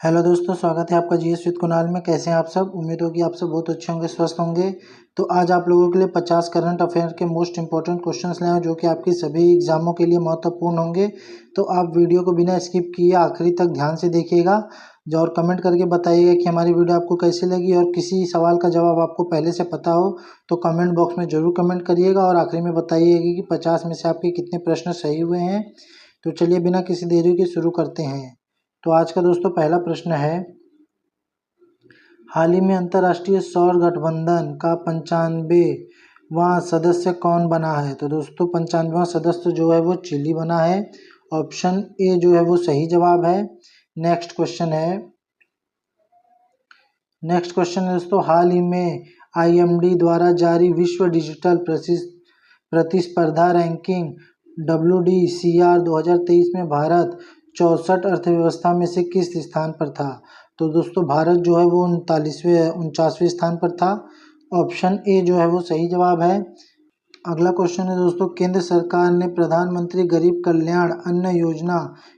Hello दोस्तों, स्वागत है आपका जीएस विद कुणाल में। कैसे हैं आप सब? उम्मीद होगी आप सब बहुत अच्छे होंगे, स्वस्थ होंगे। तो आज आप लोगों के लिए 50 करंट अफेयर के मोस्ट इंपॉर्टेंट क्वेश्चंस लाए हैं जो कि आपकी सभी एग्जामों के लिए महत्वपूर्ण होंगे। तो आप वीडियो को बिना स्किप किए आखिरी तक ध्यान से देखिएगा और कमेंट करके बताइएगा कि हमारी वीडियो आपको कैसी लगी। और किसी सवाल का जवाब आपको पहले से पता हो तो कमेंट बॉक्स में ज़रूर कमेंट करिएगा और आखिरी में बताइएगा कि 50 में से आपके कितने प्रश्न सही हुए हैं। तो चलिए बिना किसी देरी के शुरू करते हैं। तो आज का दोस्तों पहला प्रश्न है, हाल ही में अंतर्राष्ट्रीय सौर गठबंधन का 95वां सदस्य कौन बना है? तो दोस्तों 95वां सदस्य जो है वो चिली बना है। ऑप्शन ए जो है वो सही जवाब है। नेक्स्ट क्वेश्चन है दोस्तों, हाल ही में आईएमडी द्वारा जारी विश्व डिजिटल प्रतिस्पर्धा रैंकिंग WDCR 2023 में भारत 64 अर्थव्यवस्था में से किस स्थान पर था? तो दोस्तों भारत जो है वो 49वें स्थान पर था। ऑप्शन ए जो है वो सही जवाब है। अगला क्वेश्चन है दोस्तों, केंद्र सरकार ने प्रधानमंत्री गरीब कल्याण अन्न योजना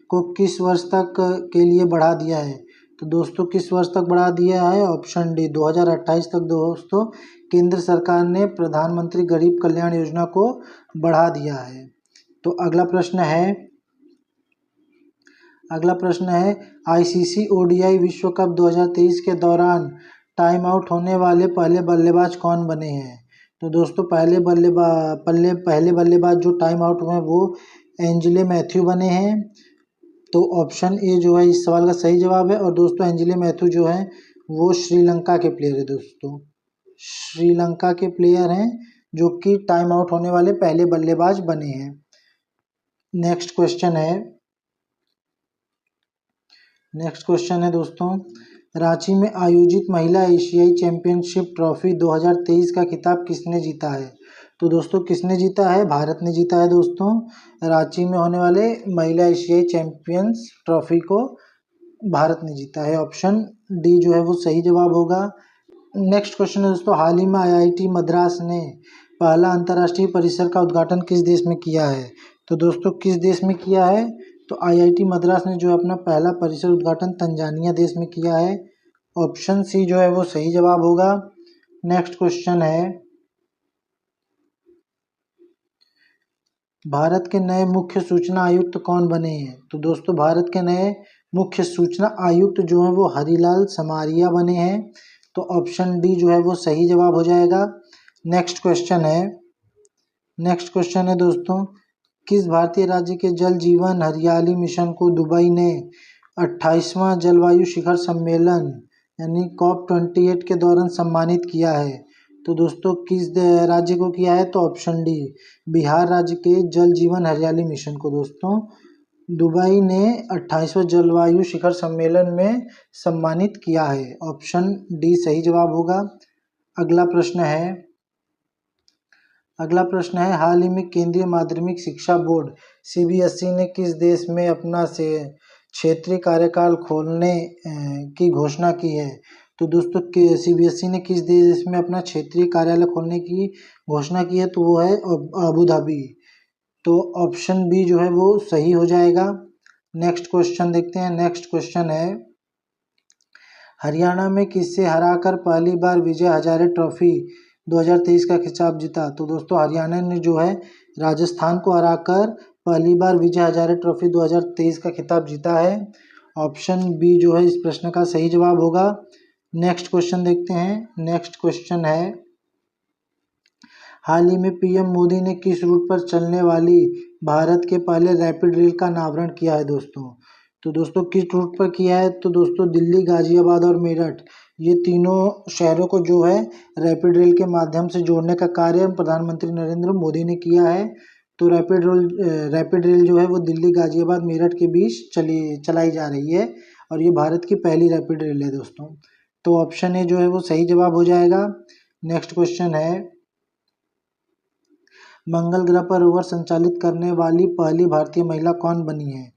को किस वर्ष तक के लिए बढ़ा दिया है? तो दोस्तों किस वर्ष तक बढ़ा दिया है? ऑप्शन डी 2028 तक दोस्तों केंद्र सरकार ने प्रधानमंत्री गरीब कल्याण योजना को बढ़ा दिया है। तो अगला प्रश्न है आईसीसी ओडीआई विश्व कप 2023 के दौरान टाइम आउट होने वाले पहले बल्लेबाज कौन बने हैं? तो दोस्तों पहले बल्लेबाज जो टाइम आउट हुए हैं वो एंजेलो मैथ्यू बने हैं। तो ऑप्शन ए जो है इस सवाल का सही जवाब है। और दोस्तों एंजेलो मैथ्यू जो है वो श्रीलंका के प्लेयर है। दोस्तों श्रीलंका के प्लेयर हैं जो कि टाइम आउट होने वाले पहले बल्लेबाज बने हैं। नेक्स्ट क्वेश्चन है दोस्तों, रांची में आयोजित महिला एशियाई चैंपियनशिप ट्रॉफी 2023 का खिताब किसने जीता है? तो दोस्तों किसने जीता है? भारत ने जीता है दोस्तों। रांची में होने वाले महिला एशियाई चैंपियंस ट्रॉफी को भारत ने जीता है। ऑप्शन डी जो है वो सही जवाब होगा। नेक्स्ट क्वेश्चन है दोस्तों, हाल ही में आईआईटी मद्रास ने पहला अंतर्राष्ट्रीय परिसर का उद्घाटन किस देश में किया है? तो दोस्तों किस देश में किया है? तो आईआईटी मद्रास ने जो अपना पहला परिसर उद्घाटन तंजानिया देश में किया है। ऑप्शन सी जो है वो सही जवाब होगा। नेक्स्ट क्वेश्चन है, भारत के नए मुख्य सूचना आयुक्त कौन बने हैं? तो दोस्तों भारत के नए मुख्य सूचना आयुक्त जो हैं वो हरिलाल समारिया बने हैं। तो ऑप्शन डी जो है वो सही जवाब हो जाएगा। नेक्स्ट क्वेश्चन है दोस्तों, किस भारतीय राज्य के जल जीवन हरियाली मिशन को दुबई ने 28वां जलवायु शिखर सम्मेलन यानी COP28 के दौरान सम्मानित किया है? तो दोस्तों किस राज्य को किया है? तो ऑप्शन डी बिहार राज्य के जल जीवन हरियाली मिशन को दोस्तों दुबई ने 28वें जलवायु शिखर सम्मेलन में सम्मानित किया है। ऑप्शन डी सही जवाब होगा। अगला प्रश्न है, हाल ही में केंद्रीय माध्यमिक शिक्षा बोर्ड CBSE ने किस देश में अपना से क्षेत्रीय कार्यकाल खोलने की घोषणा की है? तो दोस्तों CBSE ने किस देश में अपना क्षेत्रीय कार्यालय खोलने की घोषणा की है? तो वो है अबू धाबी। तो ऑप्शन बी जो है वो सही हो जाएगा। नेक्स्ट क्वेश्चन देखते हैं। नेक्स्ट क्वेश्चन है, हरियाणा में किससे हराकर पहली बार विजय हजारे ट्रॉफी 2023 का खिताब जीता? तो दोस्तों हरियाणा ने जो है राजस्थान को हराकर पहली बार विजय हजारे ट्रॉफी 2023 का खिताब जीता है। ऑप्शन बी जो है इस प्रश्न का सही जवाब होगा। नेक्स्ट क्वेश्चन देखते हैं। नेक्स्ट क्वेश्चन है, हाल ही में पीएम मोदी ने किस रूट पर चलने वाली भारत के पहले रैपिड रेल का अनावरण किया है दोस्तों? तो दोस्तों किस रूट पर किया है? तो दोस्तों दिल्ली, गाजियाबाद और मेरठ ये तीनों शहरों को जो है रैपिड रेल के माध्यम से जोड़ने का कार्य प्रधानमंत्री नरेंद्र मोदी ने किया है। तो रैपिड रेल जो है वो दिल्ली, गाजियाबाद, मेरठ के बीच चलाई जा रही है और ये भारत की पहली रैपिड रेल है दोस्तों। तो ऑप्शन ए जो है वो सही जवाब हो जाएगा। नेक्स्ट क्वेश्चन है, मंगल ग्रह पर रोवर संचालित करने वाली पहली भारतीय महिला कौन बनी है?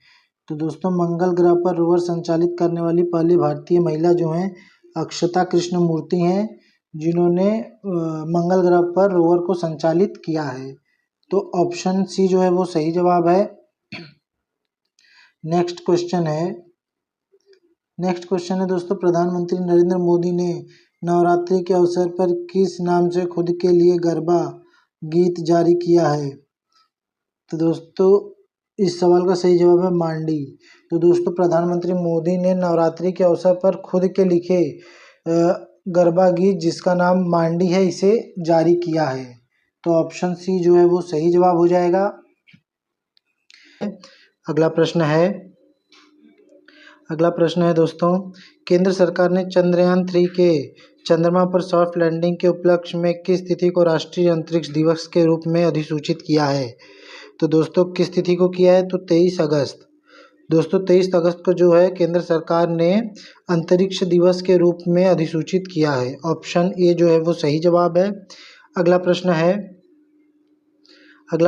तो दोस्तों मंगल ग्रह पर रोवर संचालित करने वाली पहली भारतीय महिला जो हैं अक्षता कृष्णमूर्ति हैं, जिन्होंने मंगल ग्रह पर रोवर को संचालित किया है। तो ऑप्शन सी जो है वो सही जवाब है। नेक्स्ट क्वेश्चन है, नेक्स्ट क्वेश्चन है दोस्तों, प्रधानमंत्री नरेंद्र मोदी ने नवरात्रि के अवसर पर किस नाम से खुद के लिए गरबा गीत जारी किया है? तो दोस्तों इस सवाल का सही जवाब है मांडी। तो दोस्तों प्रधानमंत्री मोदी ने नवरात्रि के अवसर पर खुद के लिखे गरबा गीत जिसका नाम मांडी है इसे जारी किया है। तो ऑप्शन सी जो है वो सही जवाब हो जाएगा। अगला प्रश्न है दोस्तों, केंद्र सरकार ने चंद्रयान 3 के चंद्रमा पर सॉफ्ट लैंडिंग के उपलक्ष्य में किस तिथि को राष्ट्रीय अंतरिक्ष दिवस के रूप में अधिसूचित किया है? तो दोस्तों किस तिथि को किया है? तो 23 अगस्त। दोस्तों 23 अगस्त को जो है केंद्र सरकार ने अंतरिक्ष दिवस के रूप में अधिसूचित किया है। ऑप्शन ए जो है वो सही जवाब है। अगला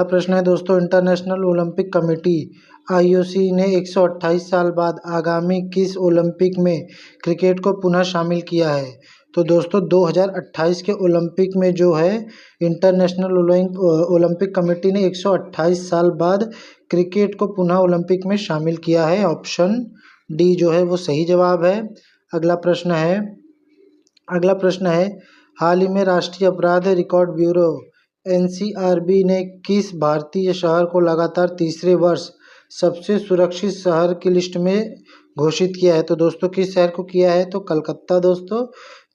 प्रश्न है दोस्तों, इंटरनेशनल ओलंपिक कमेटी आईओसी ने 128 साल बाद आगामी किस ओलंपिक में क्रिकेट को पुनः शामिल किया है? तो दोस्तों 2028 के ओलंपिक में जो है इंटरनेशनल ओलंपिक कमेटी ने 128 साल बाद क्रिकेट को पुनः ओलंपिक में शामिल किया है। ऑप्शन डी जो है वो सही जवाब है। अगला प्रश्न है, हाल ही में राष्ट्रीय अपराध रिकॉर्ड ब्यूरो एनसीआरबी ने किस भारतीय शहर को लगातार तीसरे वर्ष सबसे सुरक्षित शहर की लिस्ट में घोषित किया है? तो दोस्तों किस शहर को किया है? तो कलकत्ता दोस्तों,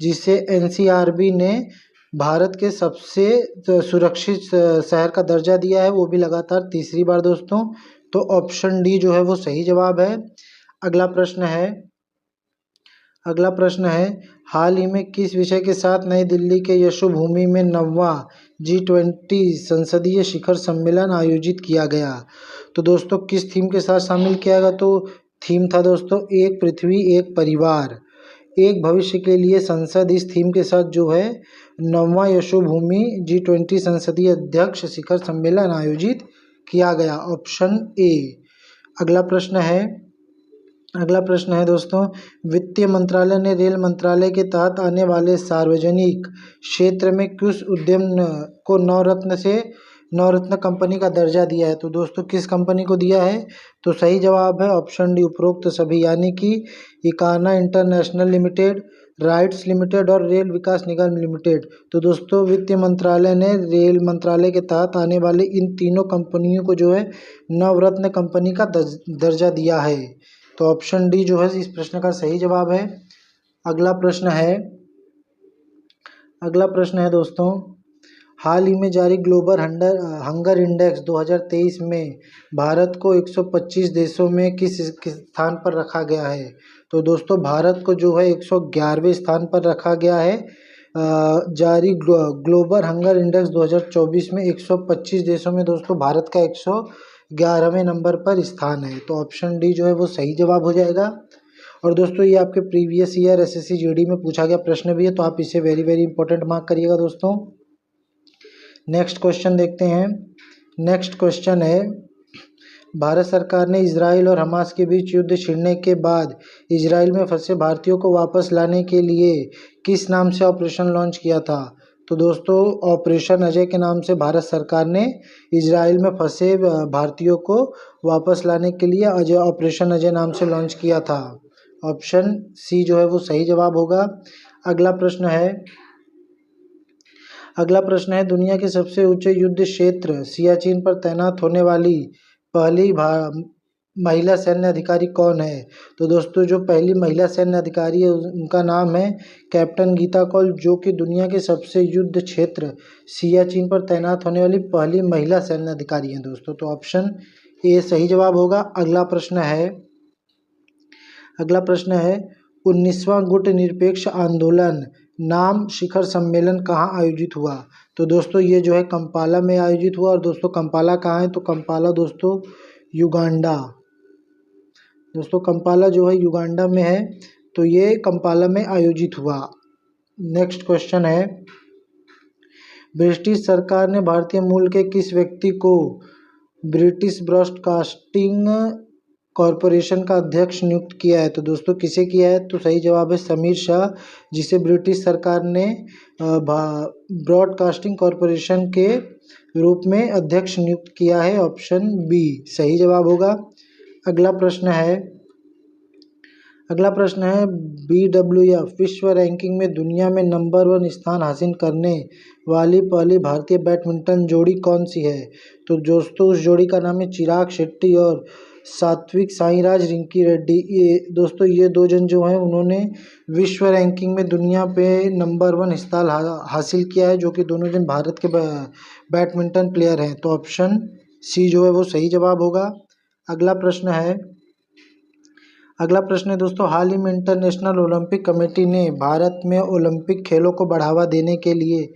जिसे एनसीआरबी ने भारत के सबसे सुरक्षित शहर का दर्जा दिया है, वो भी लगातार तीसरी बार दोस्तों। तो ऑप्शन डी जो है वो सही जवाब है। अगला प्रश्न है, हाल ही में किस विषय के साथ नई दिल्ली के यशोभूमि में 9वां G20 संसदीय शिखर सम्मेलन आयोजित किया गया? तो दोस्तों किस थीम के साथ शामिल किया गया? तो थीम था दोस्तों एक पृथ्वी एक परिवार एक भविष्य के लिए संसद। इस थीम के साथ जो है 9वां यशोभूमि G20 संसदीय अध्यक्ष शिखर सम्मेलन आयोजित किया गया। Option A. अगला प्रश्न है दोस्तों, वित्त मंत्रालय ने रेल मंत्रालय के तहत आने वाले सार्वजनिक क्षेत्र में किस उद्यम को नवरत्न कंपनी का दर्जा दिया है? तो दोस्तों किस कंपनी को दिया है? तो सही जवाब है ऑप्शन डी, उपरोक्त सभी, यानी कि Ekana international limited, rights limited और रेल विकास निगम लिमिटेड। तो दोस्तों वित्त मंत्रालय ने रेल मंत्रालय के तहत आने वाले इन तीनों कंपनियों को जो है नवरत्न कंपनी का दर्जा दिया है। तो ऑप्शन डी जो है इस प्रश्न का सही जवाब है। अगला प्रश्न है दोस्तों, हाल ही में जारी ग्लोबल हंगर इंडेक्स 2023 में भारत को 125 देशों में किस स्थान पर रखा गया है? तो दोस्तों भारत को जो है 111वें स्थान पर रखा गया है। जारी ग्लोबल हंगर इंडेक्स 2024 में 125 देशों में दोस्तों भारत का 111वें नंबर पर स्थान है। तो ऑप्शन डी जो है वो सही जवाब हो जाएगा। और दोस्तों ये आपके प्रीवियस ईयर एसएससी जीडी में पूछा गया प्रश्न भी है, तो आप इसे वेरी वेरी इंपॉर्टेंट मार्क करिएगा दोस्तों। नेक्स्ट क्वेश्चन देखते हैं। नेक्स्ट क्वेश्चन है, भारत सरकार ने इजराइल और हमास के बीच युद्ध छिड़ने के बाद इजराइल में फंसे भारतीयों को वापस लाने के लिए किस नाम से ऑपरेशन लॉन्च किया था? तो दोस्तों ऑपरेशन अजय के नाम से भारत सरकार ने इजराइल में फंसे भारतीयों को वापस लाने के लिए ऑपरेशन अजय नाम से लॉन्च किया था। ऑप्शन सी जो है वो सही जवाब होगा। अगला प्रश्न है, दुनिया के सबसे ऊंचे युद्ध क्षेत्र सियाचिन पर तैनात होने वाली पहली महिला सैन्य अधिकारी कौन है? तो दोस्तों जो पहली महिला सैन्य अधिकारी है उनका नाम है कैप्टन गीता कौल, जो कि दुनिया के सबसे युद्ध क्षेत्र सियाचिन पर तैनात होने वाली पहली महिला सैन्य अधिकारी हैं दोस्तों। तो ऑप्शन ए सही जवाब होगा। अगला प्रश्न है 19वां गुट निरपेक्ष आंदोलन नाम शिखर सम्मेलन कहाँ आयोजित हुआ? तो दोस्तों ये जो है कंपाला में आयोजित हुआ। और दोस्तों कंपाला कहाँ है? तो कंपाला दोस्तों युगांडा, दोस्तों कंपाला जो है युगांडा में है, तो ये कंपाला में आयोजित हुआ। नेक्स्ट क्वेश्चन है, ब्रिटिश सरकार ने भारतीय मूल के किस व्यक्ति को ब्रिटिश ब्रॉडकास्टिंग कॉरपोरेशन का अध्यक्ष नियुक्त किया है? तो दोस्तों किसे किया है? तो सही जवाब है समीर शाह, जिसे ब्रिटिश सरकार ने ब्रॉडकास्टिंग कॉरपोरेशन के रूप में अध्यक्ष नियुक्त किया है। ऑप्शन बी सही जवाब होगा। अगला अगला प्रश्न है BWF विश्व रैंकिंग में दुनिया में नंबर 1 स्थान हासिल करने वाली पहली भारतीय बैडमिंटन जोड़ी कौन सी है? तो दोस्तों उस जोड़ी का नाम है चिराग शेट्टी और सात्विक साईराज रिंकी रेड्डी। ये दोस्तों ये दो जन जो हैं उन्होंने विश्व रैंकिंग में दुनिया पे नंबर 1 स्थान हासिल किया है, जो कि दोनों जन भारत के बैडमिंटन प्लेयर हैं। तो ऑप्शन सी जो है वो सही जवाब होगा। अगला प्रश्न है दोस्तों, हाल ही में इंटरनेशनल ओलंपिक कमेटी ने भारत में ओलंपिक खेलों को बढ़ावा देने के लिए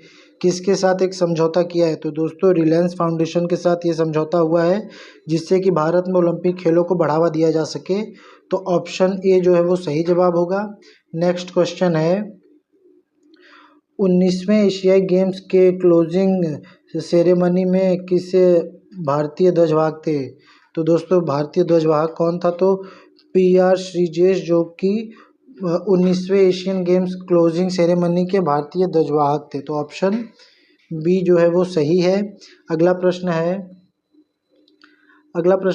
किसके साथ एक समझौता किया है? तो दोस्तों रिलायंस फाउंडेशन के साथ ये समझौता हुआ है, जिससे कि भारत में ओलंपिक खेलों को बढ़ावा दिया जा सके। तो ऑप्शन ए जो है वो सही जवाब होगा। नेक्स्ट क्वेश्चन है, 19वें एशियाई गेम्स के क्लोजिंग सेरेमनी में किस भारतीय ध्वजवाहक थे? तो दोस्तों भारतीय ध्वजवाहक कौन था? तो PR श्रीजेश, जो कि 19वें एशियन गेम्स क्लोजिंग सेरेमनी के भारतीय ध्वजवाहक थे। तो ऑप्शन बी जो है वो सही है। अगला प्रश्न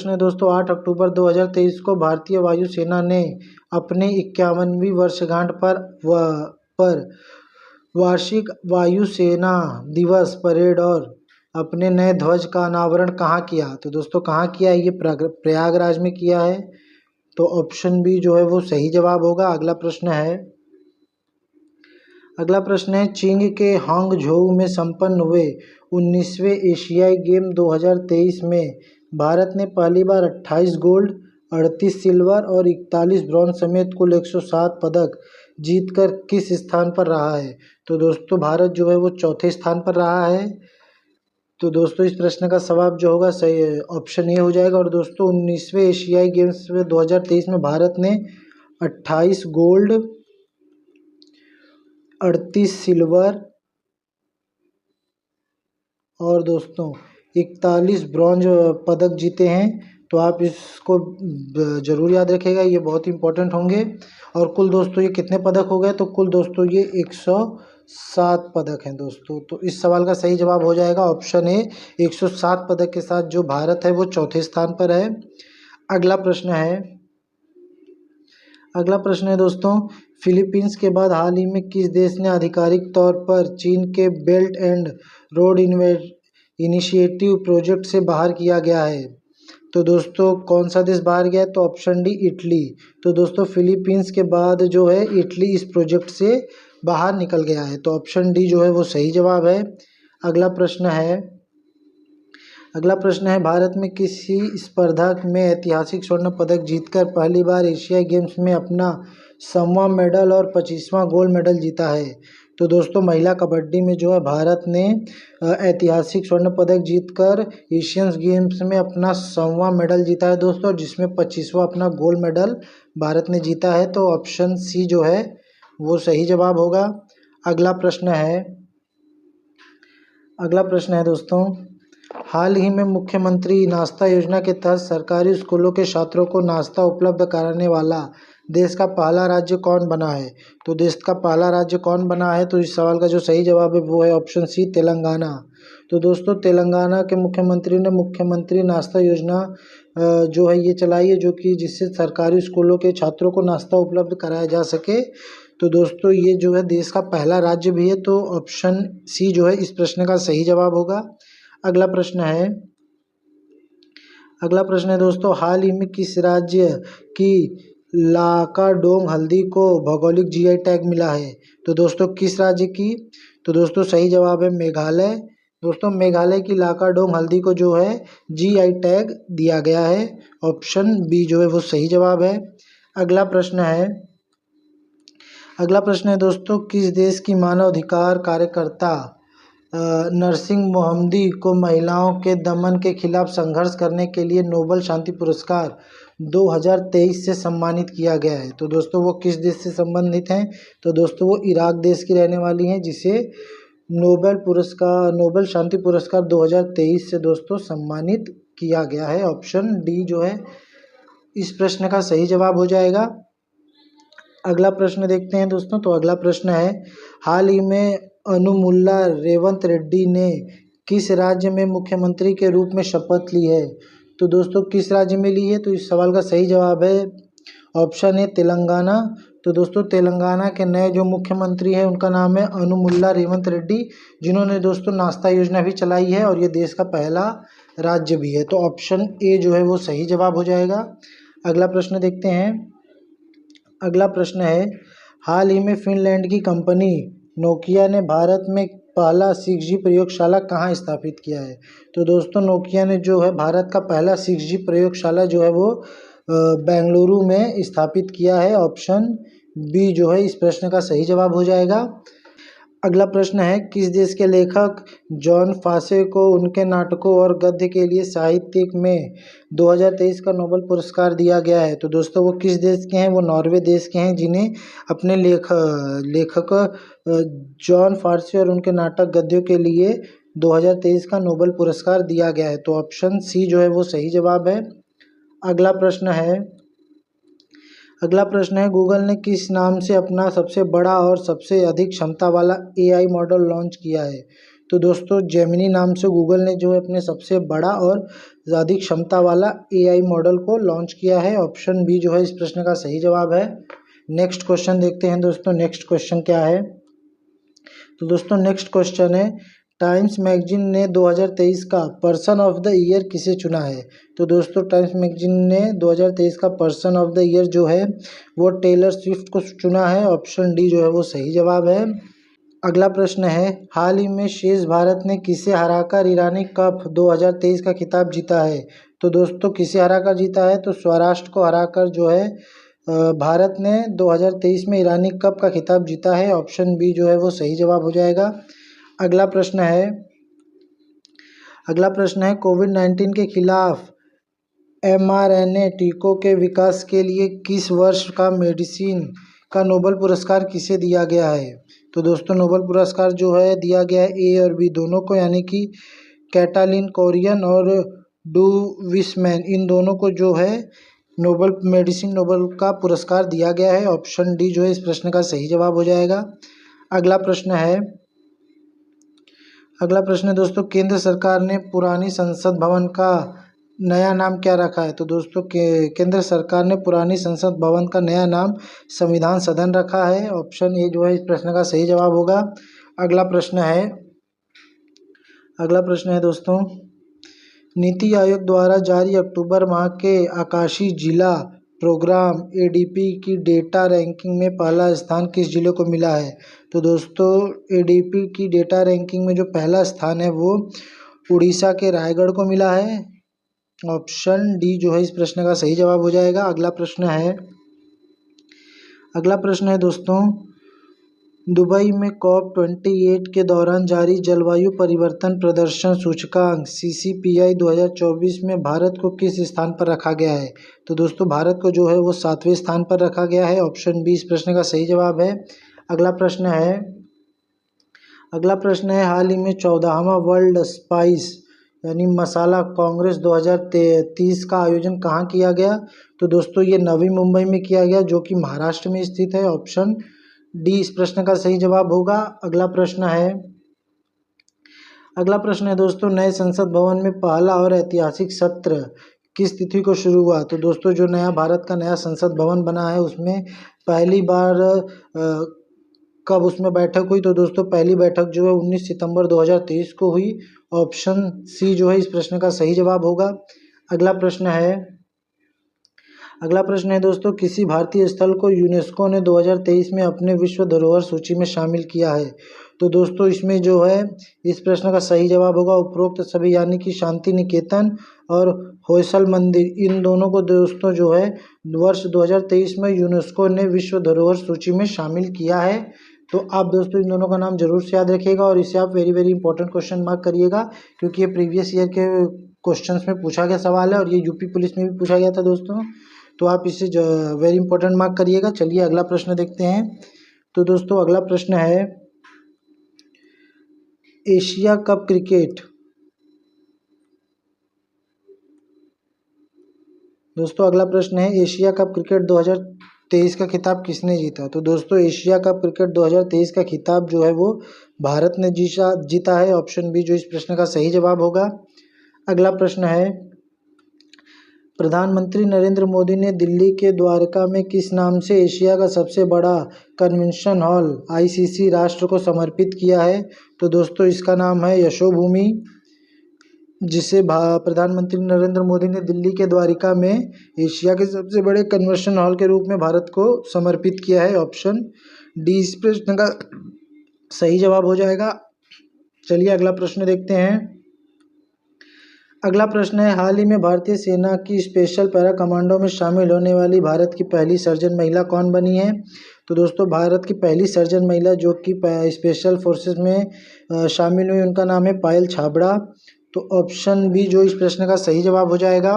है दोस्तों, 8 अक्टूबर 2023 को भारतीय वायुसेना ने अपने 51वीं वर्षगांठ पर वार्षिक वायुसेना दिवस परेड और अपने नए ध्वज का अनावरण कहाँ किया? तो दोस्तों कहाँ किया है? ये प्रयागराज में किया है। तो ऑप्शन बी जो है वो सही जवाब होगा। अगला प्रश्न है, चीन के हांगझोउ में संपन्न हुए 19वें एशियाई गेम 2023 में भारत ने पहली बार 28 गोल्ड, 38 सिल्वर और 41 ब्रॉन्ज समेत कुल 107 पदक जीतकर किस स्थान पर रहा है? तो दोस्तों भारत जो है वो चौथे स्थान पर रहा है। तो दोस्तों इस प्रश्न का जवाब जो होगा सही ऑप्शन ए हो जाएगा। और दोस्तों 19वें एशियाई गेम्स में 2023 में भारत ने 28 गोल्ड, 38 सिल्वर और दोस्तों 41 ब्रॉन्ज पदक जीते हैं। तो आप इसको ज़रूर याद रखिएगा, ये बहुत इंपॉर्टेंट होंगे। और कुल दोस्तों ये कितने पदक हो गए? तो कुल दोस्तों ये 107 पदक हैं दोस्तों। तो इस सवाल का सही जवाब हो जाएगा ऑप्शन ए। 107 पदक के साथ जो भारत है वो चौथे स्थान पर है। अगला प्रश्न है दोस्तों, फिलीपींस के बाद हाल ही में किस देश ने आधिकारिक तौर पर चीन के belt and road initiative project से बाहर किया गया है? तो दोस्तों कौन सा देश बाहर गया है? तो ऑप्शन डी इटली। तो दोस्तों फिलीपींस के बाद जो है इटली इस प्रोजेक्ट से बाहर निकल गया है। तो ऑप्शन डी जो है वो सही जवाब है। अगला प्रश्न है, भारत में किसी स्पर्धा में ऐतिहासिक स्वर्ण पदक जीतकर पहली बार एशियाई गेम्स में अपना 100वां मेडल और 25वां गोल्ड मेडल जीता है? तो दोस्तों महिला कबड्डी में जो है भारत ने ऐतिहासिक स्वर्ण पदक जीतकर एशियन गेम्स में अपना 100वां मेडल जीता है दोस्तों, जिसमें 25वां अपना गोल्ड मेडल भारत ने जीता है। तो ऑप्शन सी जो है वो सही जवाब होगा। अगला प्रश्न है दोस्तों, हाल ही में मुख्यमंत्री नाश्ता योजना के तहत सरकारी स्कूलों के छात्रों को नाश्ता उपलब्ध कराने वाला देश का पहला राज्य कौन बना है? तो देश का पहला राज्य कौन बना है? तो इस सवाल का जो सही जवाब है वो है ऑप्शन सी तेलंगाना। तो दोस्तों तेलंगाना के मुख्यमंत्री ने मुख्यमंत्री नाश्ता योजना जो है ये चलाई है, जो कि जिससे सरकारी स्कूलों के छात्रों को नाश्ता उपलब्ध कराया जा सके। तो दोस्तों ये जो है देश का पहला राज्य भी है। तो ऑप्शन सी जो है इस प्रश्न का सही जवाब होगा। अगला प्रश्न है दोस्तों, हाल ही में किस राज्य की लाकाडोंग हल्दी को भौगोलिक GI टैग मिला है? तो दोस्तों किस राज्य की? तो दोस्तों सही जवाब है मेघालय। दोस्तों मेघालय की लाकाडोंग हल्दी को जो है GI टैग दिया गया है। ऑप्शन बी जो है वो सही जवाब है। अगला प्रश्न है दोस्तों, किस देश की मानवाधिकार कार्यकर्ता नरसिंह मोहम्मदी को महिलाओं के दमन के खिलाफ संघर्ष करने के लिए नोबेल शांति पुरस्कार 2023 से सम्मानित किया गया है? तो दोस्तों वो किस देश से संबंधित हैं? तो दोस्तों वो इराक देश की रहने वाली हैं, जिसे नोबेल शांति पुरस्कार 2023 से दोस्तों सम्मानित किया गया है। ऑप्शन डी जो है इस प्रश्न का सही जवाब हो जाएगा। अगला प्रश्न देखते हैं दोस्तों। तो अगला प्रश्न है, हाल ही में अनुमुल्ला रेवंत रेड्डी ने किस राज्य में मुख्यमंत्री के रूप में शपथ ली है? तो दोस्तों किस राज्य में ली है? तो इस सवाल का सही जवाब है ऑप्शन ए तेलंगाना। तो दोस्तों तेलंगाना के नए जो मुख्यमंत्री हैं उनका नाम है अनुमुल्ला रेवंत रेड्डी, जिन्होंने दोस्तों नाश्ता योजना भी चलाई है और ये देश का पहला राज्य भी है। तो ऑप्शन ए जो है वो सही जवाब हो जाएगा। अगला प्रश्न देखते हैं। अगला प्रश्न है, हाल ही में फिनलैंड की कंपनी नोकिया ने भारत में पहला 6G प्रयोगशाला कहाँ स्थापित किया है? तो दोस्तों नोकिया ने जो है भारत का पहला 6G प्रयोगशाला जो है वो बेंगलुरु में स्थापित किया है। ऑप्शन बी जो है इस प्रश्न का सही जवाब हो जाएगा। अगला प्रश्न है, किस देश के लेखक जॉन फासे को उनके नाटकों और गद्य के लिए साहित्य में 2023 का नोबेल पुरस्कार दिया गया है? तो दोस्तों वो किस देश के हैं? वो नॉर्वे देश के हैं, जिन्हें अपने लेखक जॉन फासे और उनके नाटक गद्यों के लिए 2023 का नोबेल पुरस्कार दिया गया है। तो ऑप्शन सी जो है वो सही जवाब है। अगला प्रश्न है, गूगल ने किस नाम से अपना सबसे बड़ा और सबसे अधिक क्षमता वाला AI मॉडल लॉन्च किया है? तो दोस्तों जेमिनी नाम से गूगल ने जो है अपने सबसे बड़ा और अधिक क्षमता वाला AI मॉडल को लॉन्च किया है। ऑप्शन बी जो है इस प्रश्न का सही जवाब है। नेक्स्ट क्वेश्चन देखते हैं दोस्तों। नेक्स्ट क्वेश्चन क्या है? तो दोस्तों नेक्स्ट क्वेश्चन है, टाइम्स मैगजीन ने 2023 का पर्सन ऑफ द ईयर किसे चुना है? तो दोस्तों टाइम्स मैगजीन ने 2023 का पर्सन ऑफ द ईयर जो है वो टेलर स्विफ्ट को चुना है। ऑप्शन डी जो है वो सही जवाब है। अगला प्रश्न है, हाल ही में शेष भारत ने किसे हराकर ईरानी कप 2023 का खिताब जीता है? तो दोस्तों किसे हराकर जीता है? तो स्वराष्ट्र को हराकर जो है भारत ने 2023 में ईरानी कप का खिताब जीता है। ऑप्शन बी जो है वो सही जवाब हो जाएगा। अगला प्रश्न है, कोविड-19 के खिलाफ mRNA टीकों के विकास के लिए किस वर्ष का मेडिसिन का नोबेल पुरस्कार किसे दिया गया है? तो दोस्तों नोबेल पुरस्कार जो है दिया गया है ए और बी दोनों को, यानी कि कैटालिन कोरियन और डू विसमैन, इन दोनों को जो है नोबेल का पुरस्कार दिया गया है। ऑप्शन डी जो है इस प्रश्न का सही जवाब हो जाएगा। अगला प्रश्न है, दोस्तों केंद्र सरकार ने पुरानी संसद भवन का नया नाम क्या रखा है? तो दोस्तों केंद्र सरकार ने पुरानी संसद भवन का नया नाम संविधान सदन रखा है। ऑप्शन ए जो है इस प्रश्न का सही जवाब होगा। अगला प्रश्न है दोस्तों, नीति आयोग द्वारा जारी अक्टूबर माह के आकाशीय जिला प्रोग्राम ADP की डेटा रैंकिंग में पहला स्थान किस जिले को मिला है? तो दोस्तों ADP की डेटा रैंकिंग में जो पहला स्थान है वो उड़ीसा के रायगढ़ को मिला है। ऑप्शन डी जो है इस प्रश्न का सही जवाब हो जाएगा। अगला प्रश्न है दोस्तों, दुबई में COP28 के दौरान जारी जलवायु परिवर्तन प्रदर्शन सूचकांक CCPI 2024 में भारत को किस स्थान पर रखा गया है? तो दोस्तों भारत को जो है वो 7वें स्थान पर रखा गया है। ऑप्शन बी इस प्रश्न का सही जवाब है। अगला प्रश्न है, हाल ही में 14वां वर्ल्ड स्पाइस यानी मसाला कांग्रेस 2023 का आयोजन कहाँ किया गया? तो दोस्तों ये नवी मुंबई में किया गया, जो कि महाराष्ट्र में स्थित है। ऑप्शन डी इस प्रश्न का सही जवाब होगा। अगला प्रश्न है दोस्तों, नए संसद भवन में पहला और ऐतिहासिक सत्र किस तिथि को शुरू हुआ? तो दोस्तों जो भारत का नया संसद भवन बना है उसमें पहली बार कब उसमें बैठक हुई? तो दोस्तों पहली बैठक जो है 19 सितंबर 2023 को हुई। ऑप्शन सी जो है इस प्रश्न का सही जवाब होगा। अगला प्रश्न है दोस्तों, किसी भारतीय स्थल को यूनेस्को ने 2023 में अपने विश्व धरोहर सूची में शामिल किया है? तो दोस्तों इसमें जो है इस प्रश्न का सही जवाब होगा उपरोक्त सभी, यानी कि शांति निकेतन और होयसल मंदिर, इन दोनों को दोस्तों जो है वर्ष 2023 में यूनेस्को ने विश्व धरोहर सूची में शामिल किया है। तो आप दोस्तों इन दोनों का नाम जरूर से याद रखिएगा और इसे आप very very important question mark करिएगा, क्योंकि ये प्रीवियस ईयर के क्वेश्चंस में पूछा गया सवाल है और ये यूपी पुलिस में भी पूछा गया था दोस्तों। तो आप इसे वेरी इंपॉर्टेंट मार्क करिएगा। चलिए अगला प्रश्न देखते हैं। तो दोस्तों अगला प्रश्न है, एशिया कप क्रिकेट 2023 का खिताब किसने जीता? तो दोस्तों एशिया कप क्रिकेट 2023 का खिताब जो है वो भारत ने जीता है। ऑप्शन बी जो इस प्रश्न का सही जवाब होगा। अगला प्रश्न है, प्रधानमंत्री नरेंद्र मोदी ने दिल्ली के द्वारका में किस नाम से एशिया का सबसे बड़ा कन्वेंशन हॉल आईसीसी राष्ट्र को समर्पित किया है? तो दोस्तों इसका नाम है यशोभूमि, जिसे प्रधानमंत्री नरेंद्र मोदी ने दिल्ली के द्वारका में एशिया के सबसे बड़े कन्वेंशन हॉल के रूप में भारत को समर्पित किया है। ऑप्शन डी इस प्रश्न का सही जवाब हो जाएगा। चलिए अगला प्रश्न देखते हैं। अगला प्रश्न है, हाल ही में भारतीय सेना की स्पेशल पैरा कमांडो में शामिल होने वाली भारत की पहली सर्जन महिला कौन बनी है? तो दोस्तों भारत की पहली सर्जन महिला जो कि स्पेशल फोर्सेस में शामिल हुई, उनका नाम है पायल छाबड़ा। तो ऑप्शन बी जो इस प्रश्न का सही जवाब हो जाएगा।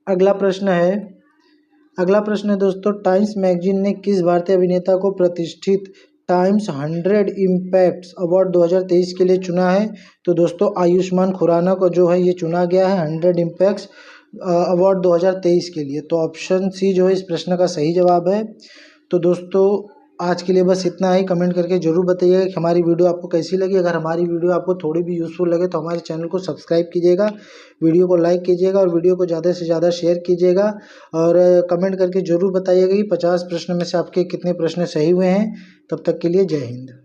अगला प्रश्न है दोस्तों, टाइम्स मैगजीन ने किस भारतीय अभिनेता को प्रतिष्ठित टाइम्स 100 इम्पैक्ट्स अवार्ड 2023 के लिए चुना है? तो दोस्तों आयुष्मान खुराना को जो है ये चुना गया है 100 इम्पैक्ट्स अवार्ड 2023 के लिए। तो ऑप्शन सी जो है इस प्रश्न का सही जवाब है। तो दोस्तों आज के लिए बस इतना ही। कमेंट करके जरूर बताइएगा कि हमारी वीडियो आपको कैसी लगी। अगर हमारी वीडियो आपको थोड़ी भी यूज़फुल लगे तो हमारे चैनल को सब्सक्राइब कीजिएगा, वीडियो को लाइक कीजिएगा और वीडियो को ज़्यादा से ज़्यादा शेयर कीजिएगा। और कमेंट करके जरूर बताइएगा कि 50 प्रश्न में से आपके कितने प्रश्न सही हुए हैं। तब तक के लिए जय हिंद।